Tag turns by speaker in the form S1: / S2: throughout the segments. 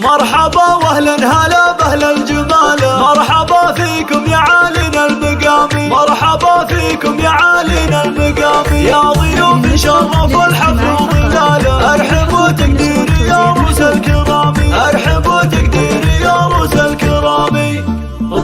S1: مرحبا واهلا هلا باهل الجمال، مرحبا فيكم يا عالينا المقام، مرحبا فيكم يا عالينا المقام، يا ضيوف شرفوا الحفل وظلاله، ارحبوا تقديري يا روس الكرام، ارحبوا تقديري يا روس الكرام.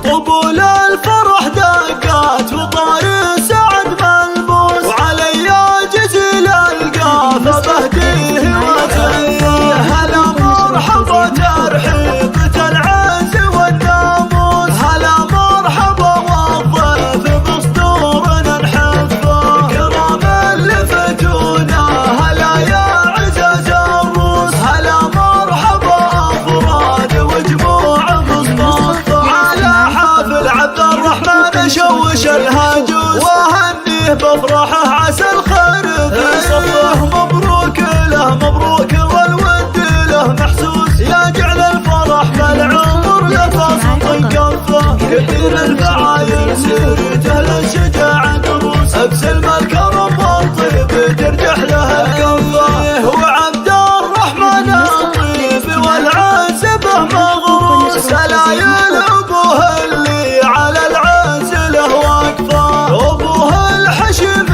S1: طبول الفرح دقات وطار السعد ملموس، وعلي جزيل القافه بهديه وتهيه، هلا مرحبا ترحيبة العز والناموس، هلا مرحبا والضيف بصدورنا نحفه، كرام اللي فتونا هلا يا عزاز الروس، هلا مرحبا افراد وجموع مصطفى، على حافل عبد الرحمن شوش الهاجوس، وهنيه بفرحه عسى الخير في صفه، مبروك له مبروك والود له محسوس، يا جعل الفرح بالعمر لفاصل كفه، كثير الفعايل سيرته للشجاعة دروس، بسلم الكرم والطيب ترجح له الكفه، وعبد الرحمن الطيب والعز به مغروس، سلايل ابوه اللي على العز له واقفه، ابوه الحشم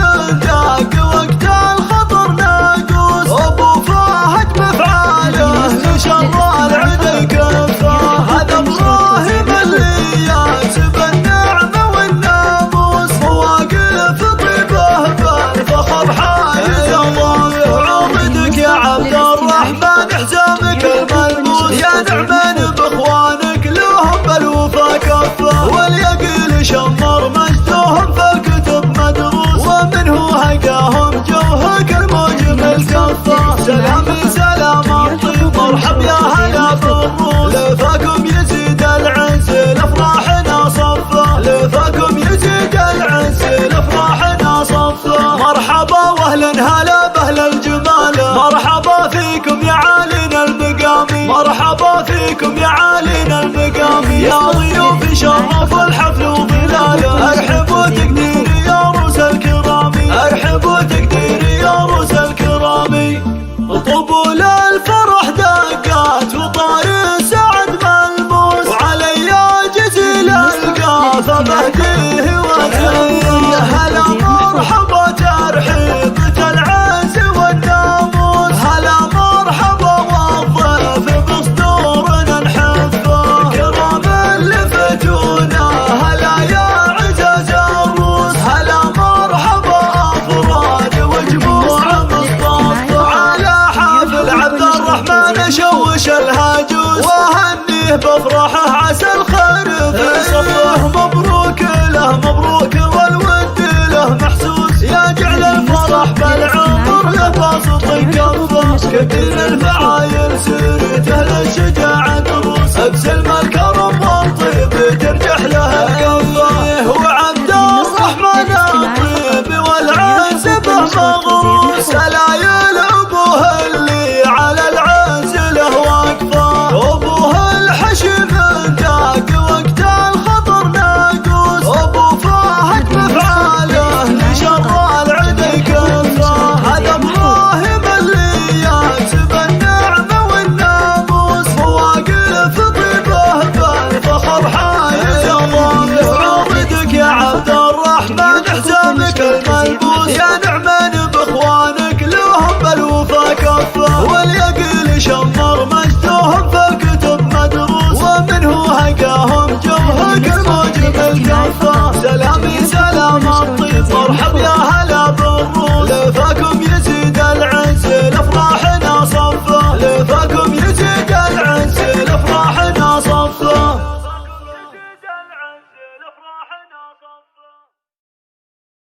S1: ذاق وقت الخطر ناقوس، ابو فهد بفعاله لشر العدا كفه، هذا ابراهيم اللي ياسب النعمه والناموس، مواقف طيبه بالفخر حايز الله، عوضك يا عبد الرحمن حزامك الملموس، يا نعمان باخوانك لهم بالوفا كفه، واليقين شمر مجدهم في الكتب مدروس، ومنه هقاهم جوهك الموجب الكفه، سلامي سلام الطيب مرحب يا هلا بالروس، لفاكم يزيد العز لافراحنا صفه، لفاكم يزيد العز لافراحنا صفه، مرحبا واهلا هلا باهل الجمال، مرحبا فيكم يا عالينا المقام، مرحبا فيكم يا عالينا المقام، يا ضيوف شرفوا الحفل وظلاله، ارحبوا تقديري يا روس الكرام، ارحبوا تقديري يا روس الكرام. طبول الفرح دقات وطار السعد ملموس، وعلي جزيل القافه بهديه وتهيه، هلا مرحبا ترحيبة العز والناموس، هلا مرحبا والضيف بصدورنا نحفه، كرام اللي فتونا هلا يا عزاز الروس، هلا مرحبا افراد وجموع مصطفى، على حافل عبد الرحمن شوش الهاجوس، وهنيه بفرحه عسى الخير في صفه، مبروك له مبروك والود له محسوس، يا جعل الفرح بالعمر لفاصل كفه، كثير الفعايل